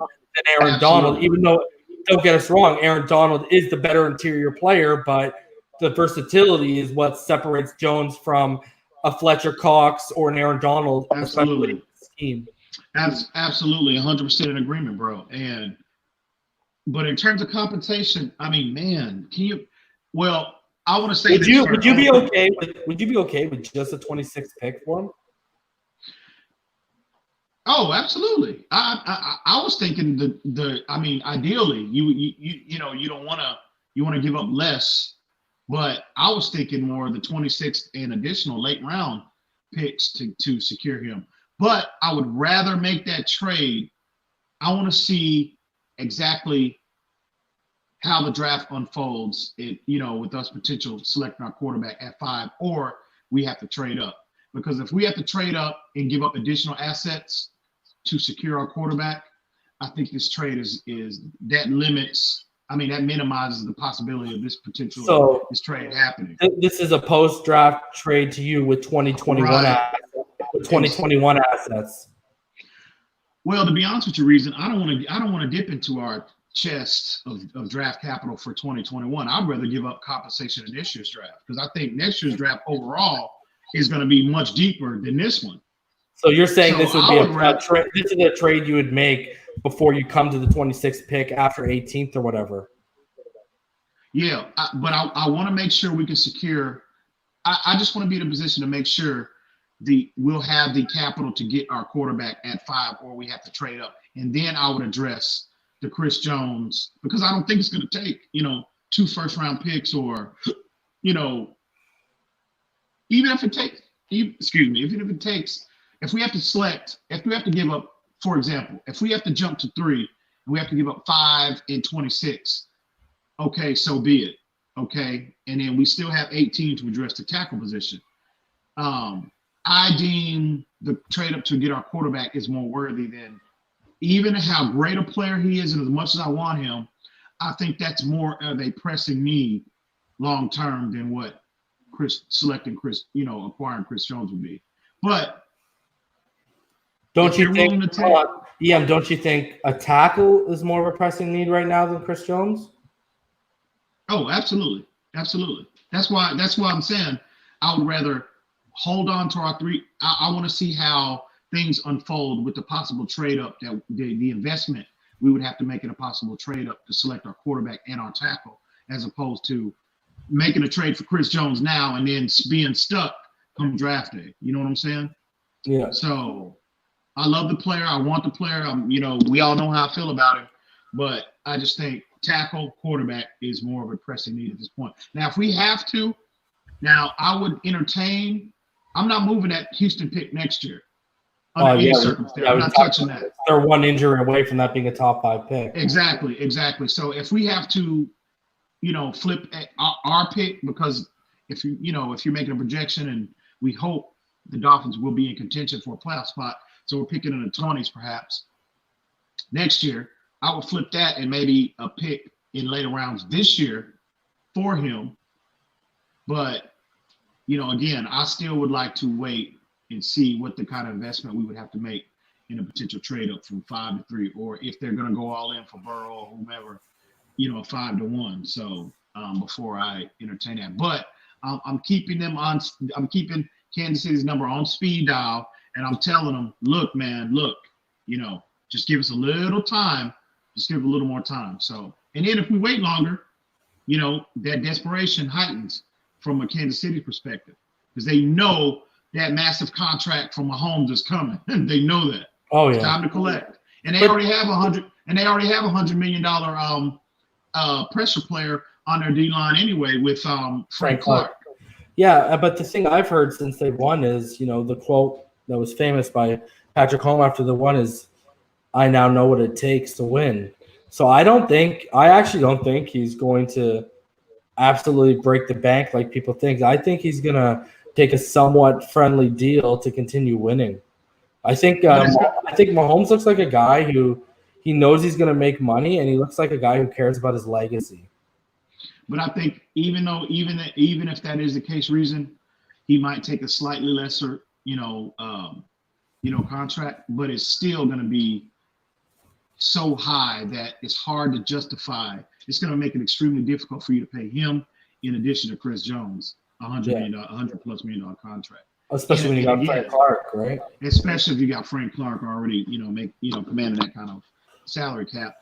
Aaron Donald. Even though, don't get us wrong, Aaron Donald is the better interior player, but the versatility is what separates Jones from a Fletcher Cox or an Aaron Donald. Absolutely. Scheme. Absolutely, 100% in agreement, bro. But in terms of compensation, I mean, man, can you? Well, I want to say, would you be okay with just a 26th pick for him? Oh, absolutely. I was thinking I mean, ideally, you don't want to give up less, but I was thinking more the 26th and additional late round picks to secure him. But I would rather make that trade. I want to see exactly how the draft unfolds, with us potential selecting our quarterback at 5, or we have to trade up. Because if we have to trade up and give up additional assets to secure our quarterback, I think this trade that minimizes the possibility of this trade happening. This is a post-draft trade to you with 2021 assets. Well, to be honest with you, Reason, I don't want to dip into our chest of draft capital for 2021. I'd rather give up compensation in this year's draft, because I think next year's draft overall is going to be much deeper than this one. So you're saying this would be this is a trade you would make before you come to the 26th pick after 18th or whatever. Yeah, but I want to make sure we can secure. I just want to be in a position to make sure we'll have the capital to get our quarterback at 5, or we have to trade up, and then I would address the Chris Jones, because I don't think it's going to take 2 first-round picks, or even if it takes. If we have to give up, for example, if we have to jump to 3 and we have to give up 5 and 26, okay, so be it. Okay. And then we still have 18 to address the tackle position. I deem the trade up to get our quarterback is more worthy than, even how great a player he is, and as much as I want him, I think that's more of a pressing need long term than what acquiring Chris Jones would be. But don't you think a tackle is more of a pressing need right now than Chris Jones? Oh, absolutely. That's why I'm saying I would rather hold on to our 3. I want to see how things unfold with the possible trade up, that the investment we would have to make in a possible trade up to select our quarterback and our tackle, as opposed to making a trade for Chris Jones now and then being stuck come draft day. You know what I'm saying? Yeah. So I love the player. I want the player. We all know how I feel about him, but I just think tackle, quarterback is more of a pressing need at this point. Now, if we have to, I would entertain. I'm not moving that Houston pick next year. Under any circumstance, I'm not touching that. They're one injury away from that being a top 5 pick. Exactly. So if we have to, flip our pick, because if you're making a projection, and we hope the Dolphins will be in contention for a playoff spot, so we're picking in the 20s perhaps next year, I would flip that and maybe a pick in later rounds this year for him. But again, I still would like to wait and see what the kind of investment we would have to make in a potential trade up from 5 to 3, or if they're going to go all in for Burrow or whomever, 5 to 1. So before I entertain that, but I'm keeping Kansas City's number on speed dial, and I'm telling them, look, just give us a little time, just give a little more time. So, and then if we wait longer, that desperation heightens from a Kansas City perspective, because they know that massive contract from Mahomes is coming. They know that. Oh yeah. It's time to collect. And they already have $100 million pressure player on their D line anyway with Frank Clark. Yeah, but the thing I've heard since they won is, the quote that was famous by Patrick Holmes after the one is, I now know what it takes to win. So I actually don't think he's going to absolutely break the bank like people think. I think he's going to take a somewhat friendly deal to continue winning. I think Mahomes looks like a guy who he knows he's going to make money, and he looks like a guy who cares about his legacy. But I think even if that is the case, reason he might take a slightly lesser, contract, but it's still going to be so high that it's hard to justify. It's going to make it extremely difficult for you to pay him in addition to Chris Jones $100+ million contract. Especially when you got Frank Clark, right? Especially if you got Frank Clark already, commanding that kind of salary cap,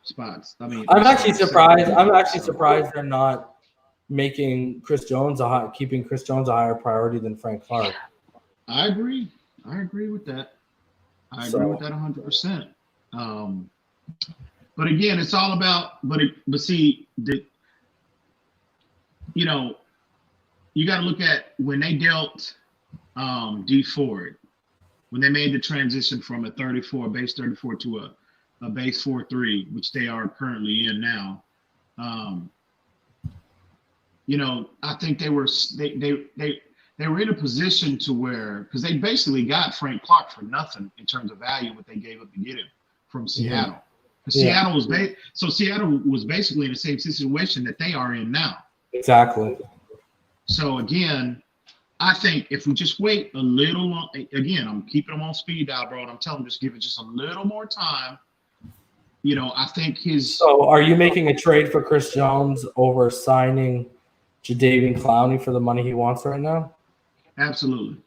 spots. I mean, I'm actually surprised they're not making keeping Chris Jones a higher priority than Frank Clark. I agree with that. I agree with that 100%. But again, it's all about, you got to look at when they dealt D Ford, when they made the transition from a base 34 to a base 4.3, which they are currently in now. I think they were in a position to where, because they basically got Frank Clark for nothing in terms of value, what they gave up to get him from Seattle. Yeah. Seattle was basically in the same situation that they are in now. Exactly. So again, I think if we just wait a little long, again, I'm keeping them on speed dial, bro, and I'm telling them just give it just a little more time. I think So are you making a trade for Chris Jones over signing Jadeveon Clowney for the money he wants right now? Absolutely.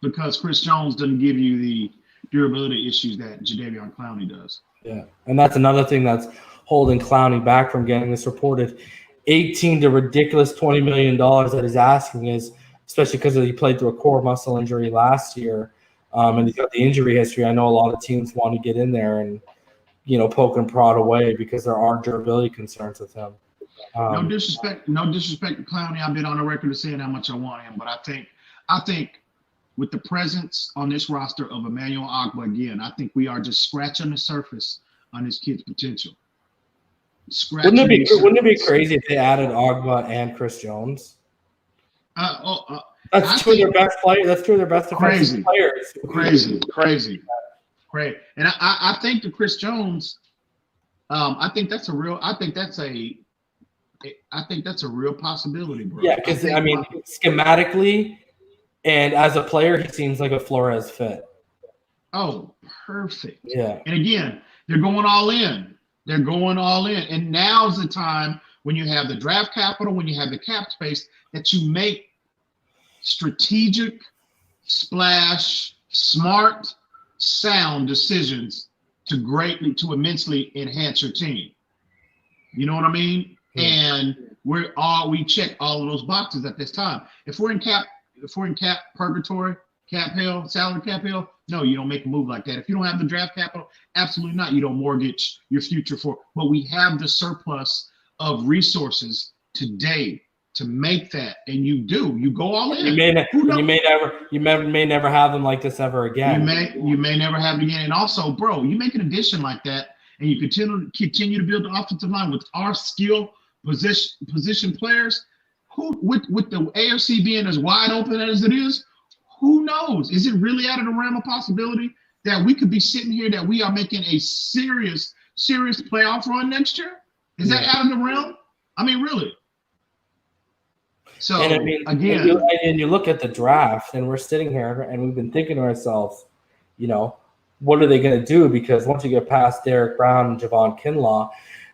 Because Chris Jones doesn't give you the durability issues that Jadeveon Clowney does. Yeah, and that's another thing that's holding Clowney back from getting this reported 18 to ridiculous $20 million that he's asking is, especially because he played through a core muscle injury last year, and he's got the injury history. I know a lot of teams want to get in there and, poke and prod away because there are durability concerns with him. No disrespect to Clowney. I've been on the record of saying how much I want him, but I think with the presence on this roster of Emmanuel Ogbah again, I think we are just scratching the surface on this kid's potential. Wouldn't it be crazy if they added Ogbah and Chris Jones? That's two of their best players. That's two of their best defensive players. Crazy. And I think the Chris Jones, I think that's a real possibility, bro. Yeah, because schematically and as a player, he seems like a Flores fit. Oh, perfect. Yeah. And again, they're going all in. And now's the time when you have the draft capital, when you have the cap space, that you make strategic, splash, smart, sound decisions to immensely enhance your team. You know what I mean? Yeah. And we check all of those boxes at this time. If we're in cap purgatory, cap hell, salary cap hell, no, you don't make a move like that. If you don't have the draft capital, absolutely not. You don't mortgage your future for. But we have the surplus of resources today to make that, and you go all in. You may never have them like this ever again. You may never have it again. And also, bro, you make an addition like that, and you continue to build the offensive line with our skill position players. Who with the AFC being as wide open as it is, who knows? Is it really out of the realm of possibility that we could be sitting here that we are making a serious playoff run next year? Is that out of the realm? I mean, really. So again, and you look at the draft, and we're sitting here, and we've been thinking to ourselves, what are they going to do? Because once you get past Derek Brown and Javon Kinlaw,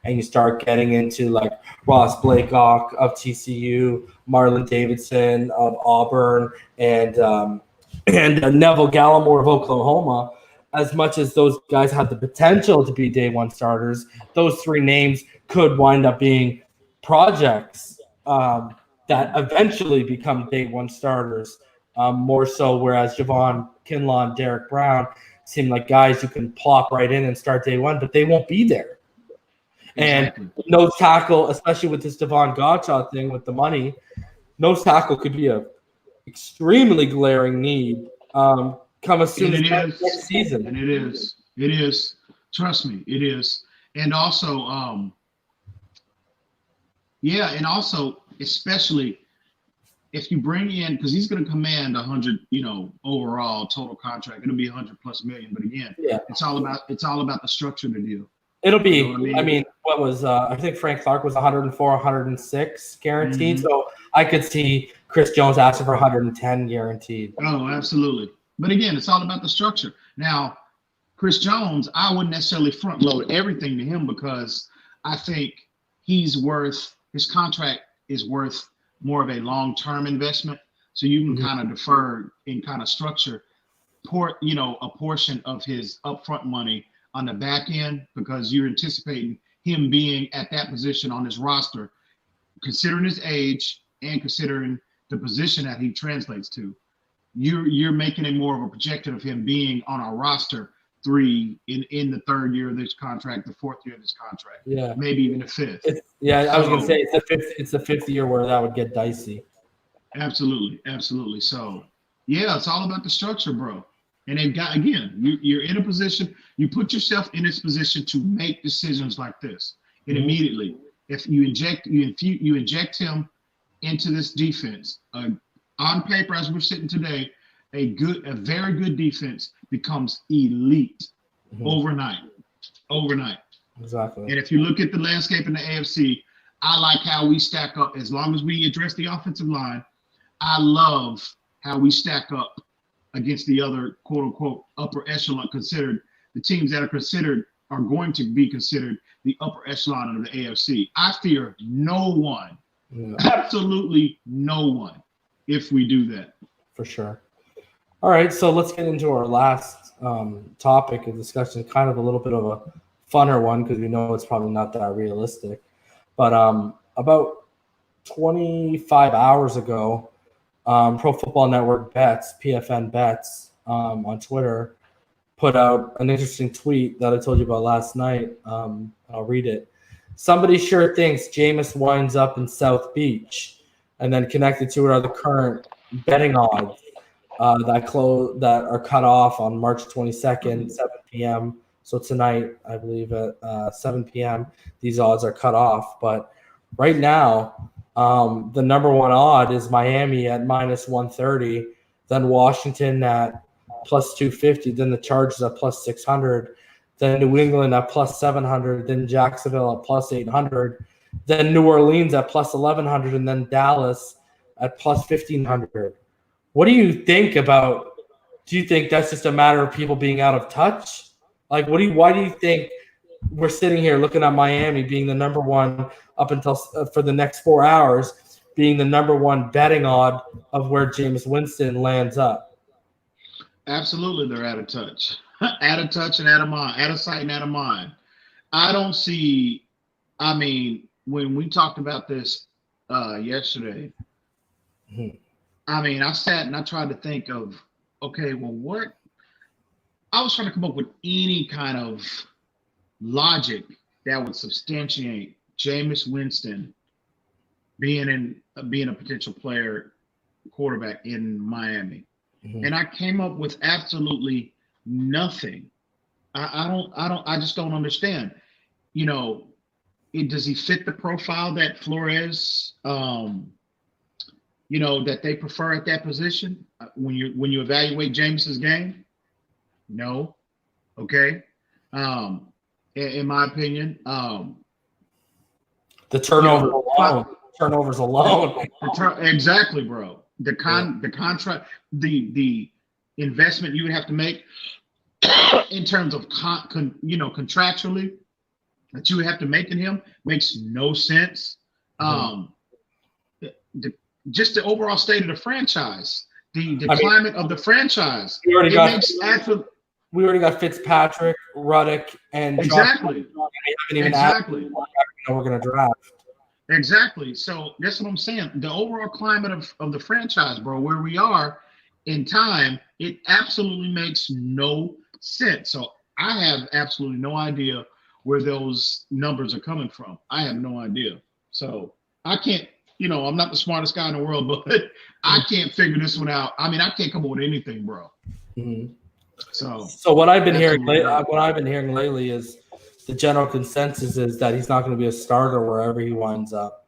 and you start getting into like Ross Blakelock of TCU, Marlon Davidson of Auburn, and Neville Gallimore of Oklahoma, as much as those guys have the potential to be day one starters, those three names could wind up being projects that eventually become day one starters, more so, whereas Javon Kinlaw and Derek Brown seem like guys who can plop right in and start day one, but they won't be there. Exactly. And nose tackle, especially with this Devon Gottschall thing with the money, nose tackle could be a extremely glaring need come as soon And as it is. next season. And it is. It is. Trust me, it is. And also, yeah, and also, especially if you bring in, because he's going to command 100, overall total contract. It'll be 100 plus million. But again, Yeah. it's all about the structure of the deal. It'll be. You know what I mean, what was I think Frank Clark was 104, 106 guaranteed. Mhm. So I could see Chris Jones asking for 110 guaranteed. Oh, absolutely. But again, it's all about the structure. Now, Chris Jones, I wouldn't necessarily front load everything to him because I think his contract is worth more of a long-term investment. So you can kind of defer and kind of structure a portion of his upfront money on the back end because you're anticipating him being at that position on his roster, considering his age and considering the position that he translates to. You're making it more of a projection of him being on our roster in the third year of this contract, the fourth year of this contract, maybe even the fifth. I was gonna say it's the fifth year where that would get dicey. Absolutely. So yeah, it's all about the structure, bro. And they've got, again, you're in a position, you put yourself in this position to make decisions like this. And immediately, if you inject him into this defense, on paper as we're sitting today, a very good defense becomes elite overnight. Exactly. And if you look at the landscape in the AFC, I like how we stack up. As long as we address the offensive line, I love how we stack up against the other quote unquote upper echelon, the teams that are going to be considered the upper echelon of the AFC. I fear no one, absolutely no one, if we do that. For sure. All right, so let's get into our last topic of discussion, kind of a little bit of a funner one because we know it's probably not that realistic. But about 25 hours ago, Pro Football Network Bets, PFN Bets, on Twitter, put out an interesting tweet that I told you about last night. I'll read it. Somebody sure thinks Jameis winds up in South Beach, and then connected to it are the current betting odds that are cut off on March 22nd, 7 p.m. So tonight, I believe at 7 p.m., these odds are cut off. But right now, the number one odd is Miami at minus 130, then Washington at plus 250, then the Chargers at plus 600, then New England at plus 700, then Jacksonville at plus 800, then New Orleans at plus 1100, and then Dallas at plus 1500. What do you think about? Do you think that's just a matter of people being out of touch? Like, why do you think we're sitting here looking at Miami being the number one up until for the next 4 hours, being the number one betting odd of where Jameis Winston lands up? Absolutely, they're out of touch. Out of touch and out of mind, out of sight and out of mind. I don't see, I mean, when we talked about this yesterday, I mean, I sat and I tried to think of, okay, well, what? I was trying to come up with any kind of logic that would substantiate Jameis Winston being a potential quarterback in Miami. And I came up with absolutely nothing. I just don't understand. Does he fit the profile that Flores, that they prefer at that position? When you evaluate James's game, no. Okay. In my opinion, the turnovers alone. Exactly, bro. The contract, the investment you would have to make in terms of contractually that you would have to make in him makes no sense. Just the overall state of the franchise, the climate of the franchise. We already got Fitzpatrick, Ruddock, and exactly. Exactly. We're going to draft. Exactly. So that's what I'm saying. The overall climate of the franchise, bro, where we are in time, it absolutely makes no sense. So I have absolutely no idea where those numbers are coming from. I have no idea. So I can't I'm not the smartest guy in the world, but I can't figure this one out. I mean, I can't come up with anything, bro. Mm-hmm. So what I've been hearing lately is the general consensus is that he's not going to be a starter wherever he winds up,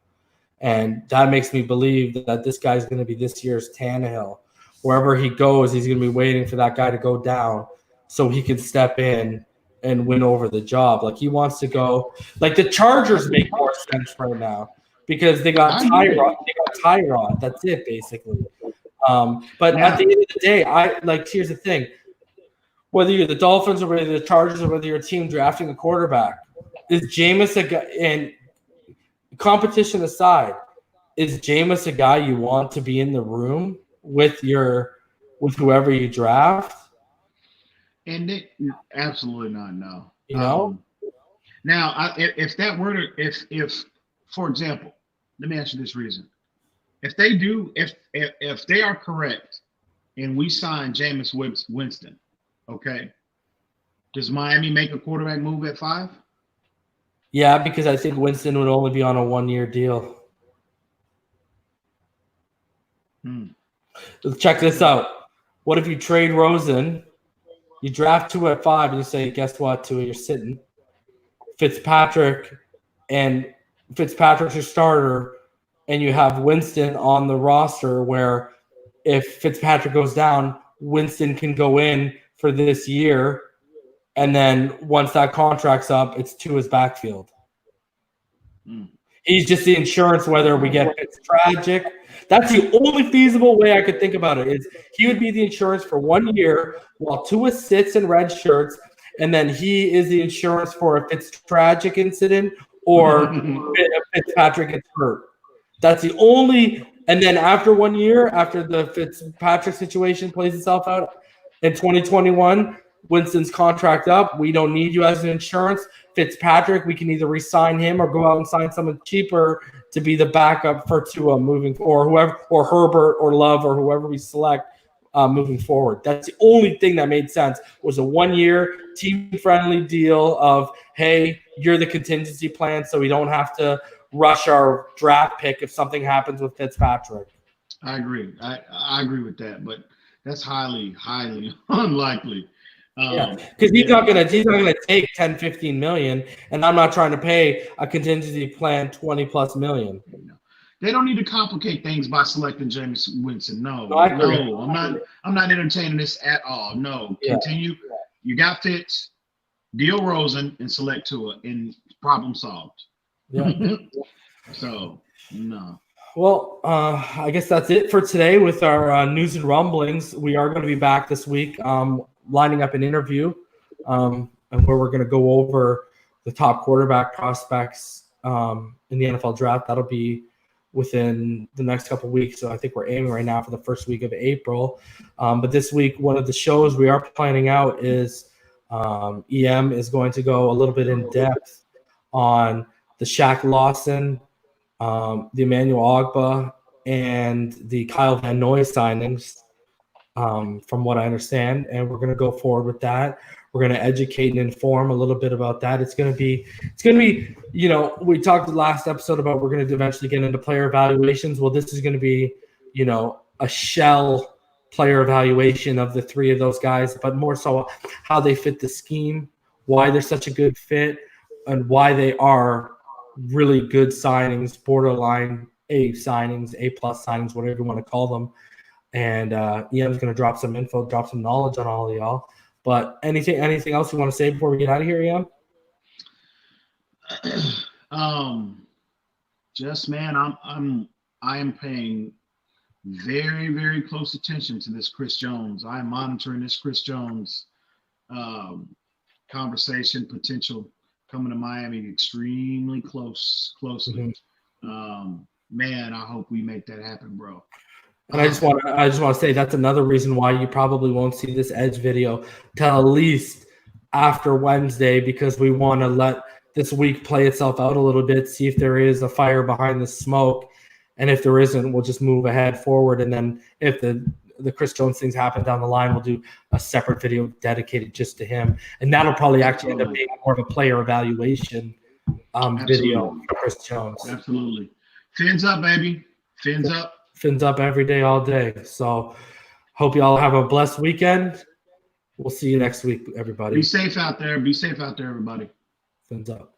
and that makes me believe that this guy's going to be this year's Tannehill. Wherever he goes, he's going to be waiting for that guy to go down so he can step in and win over the job. Like he wants to go. Like the Chargers make more sense right now because they got Tyrod. That's it, basically. But at the end of the day, here's the thing. Whether you're the Dolphins or whether you're the Chargers or whether you're a team drafting a quarterback, is Jameis a guy? And competition aside, is Jameis a guy you want to be in the room with whoever you draft? And absolutely not. No. Now, if that were to, if for example, let me ask you this reason: if they are correct, and we sign Jameis Winston. Okay. Does Miami make a quarterback move at 5? Yeah, because I think Winston would only be on a 1-year deal. Check this out. What if you trade Rosen, you draft 2 at 5, and you say, guess what, 2, you're sitting. Fitzpatrick's your starter, and you have Winston on the roster where if Fitzpatrick goes down, Winston can go in for this year, and then once that contract's up, it's to his backfield. He's just the insurance whether we get it's tragic. That's the only feasible way I could think about it is he would be the insurance for 1 year while Tua sits in red shirts, and then he is the insurance for if it's tragic incident or if Fitzpatrick gets hurt. That's the only – and then after 1 year, after the Fitzpatrick situation plays itself out, in 2021, Winston's contract up. We don't need you as an insurance. Fitzpatrick, we can either re-sign him or go out and sign someone cheaper to be the backup for Tua moving, or whoever, or Herbert or Love or whoever we select moving forward. That's the only thing that made sense was a 1-year team-friendly deal of, hey, you're the contingency plan, so we don't have to rush our draft pick if something happens with Fitzpatrick. I agree. I agree with that, but that's highly unlikely. Because he's not gonna take 10, 15 million, and I'm not trying to pay a contingency plan 20+ million. They don't need to complicate things by selecting Jameis Winston. No, I'm not entertaining this at all. No, continue. You got Fitz, deal Rosen, and select Tua, and problem solved. Yeah. So no. Well, I guess that's it for today with our news and rumblings. We are going to be back this week, lining up an interview, and where we're going to go over the top quarterback prospects in the NFL draft. That'll be within the next couple of weeks. So I think we're aiming right now for the first week of April. But this week, one of the shows we are planning out is EM is going to go a little bit in depth on the Shaq Lawson, the Emmanuel Ogbah, and the Kyle Van Noy signings, from what I understand. And we're going to go forward with that. We're going to educate and inform a little bit about that. It's going to be, we talked the last episode about we're going to eventually get into player evaluations. Well, this is going to be, a shell player evaluation of the 3 of those guys, but more so how they fit the scheme, why they're such a good fit, and why they are really good signings, borderline A signings, A+ signings, whatever you want to call them. And EM's going to drop some info, drop some knowledge on all of y'all. But anything else you want to say before we get out of here, EM? I am paying very, very close attention to this Chris Jones. I am monitoring this Chris Jones conversation potential coming to Miami extremely closely. Man, I hope we make that happen, bro. And I just want to say that's another reason why you probably won't see this Edge video till at least after Wednesday, because we want to let this week play itself out a little bit, see if there is a fire behind the smoke, and if there isn't, we'll just move ahead forward. And then if the Chris Jones things happen down the line, we'll do a separate video dedicated just to him, and that'll probably actually end up being more of a player evaluation video for Chris Jones. Absolutely. Fins up, baby. Fins up. Fins up every day, all day. So hope you all have a blessed weekend. We'll see you next week, everybody. Be safe out there. Be safe out there, everybody. Fins up.